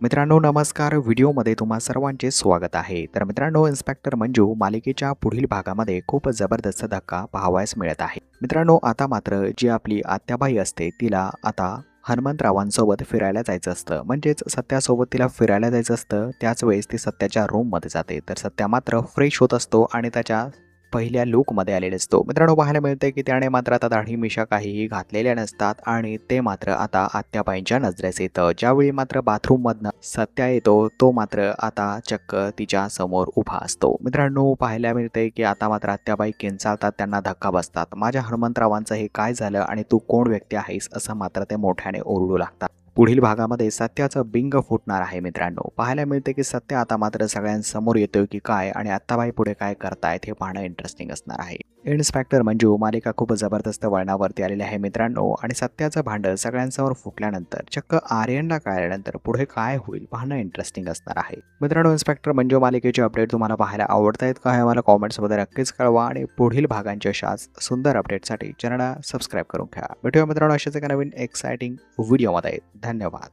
मित्रांनो नमस्कार. व्हिडिओमध्ये तुम्हा सर्वांचे स्वागत आहे. तर मित्रांनो, इन्स्पेक्टर मंजू मालिकेच्या पुढील भागामध्ये खूप जबरदस्त धक्का पाहावयास मिळत आहे. मित्रांनो, आता मात्र जी आपली आत्याबाई असते तिला आता हनुमंतरावांसोबत फिरायला जायचं असतं, म्हणजेच सत्यासोबत तिला फिरायला जायचं असतं. त्याच वेळेस ती सत्याच्या रूममध्ये जाते. तर सत्या मात्र फ्रेश होत असतो आणि त्याच्या पहिल्या लूकमध्ये आलेला असतो. मित्रांनो, पाहायला मिळते की त्याने मात्र आता दाढी मिशा काहीही घातलेल्या नसतात आणि ते मात्र आता आत्याबाईंच्या नजरेस येतं. ज्यावेळी मात्र बाथरूममधनं सत्या येतो तो मात्र आता चक्क तिच्या समोर उभा असतो. मित्रांनो, पाहायला मिळते की आता मात्र आत्याबाई किंचाळतात, त्यांना धक्का बसतात. माझ्या हनुमंतरावांचं हे काय झालं आणि तू कोण व्यक्ती आहेस असं मात्र ते मोठ्याने ओरडू लागतात. पुढील भागामध्ये सत्याचं बिंग फुटणार आहे. मित्रांनो, पाहायला मिळते की सत्य आता मात्र सगळ्यांसमोर येतोय की काय आणि आत्ताबाई पुढे काय करतायत हे पाहणं इंटरेस्टिंग असणार आहे. इन्स्पेक्टर मंजू मालिका खूप जबरदस्त वळणावरती आलेली आहे मित्रांनो, आणि सत्याचं भांडण सगळ्यांसमोर फुटल्यानंतर चक्क आर्यनला कळल्यानंतर पुढे काय होईल पाहणं इंटरेस्टिंग असणार आहे. मित्रांनो, इन्स्पेक्टर मंजू मालिकेचे अपडेट तुम्हाला पाहायला आवडतायत का हे मला कॉमेंट्समध्ये नक्कीच कळवा आणि पुढील भागांच्या अशाच सुंदर अपडेटसाठी चॅनलला सबस्क्राईब करून घ्या. भेटूया मित्रांनो अशाच एका नवीन एक्साइटिंग व्हिडिओमध्ये. धन्यवाद.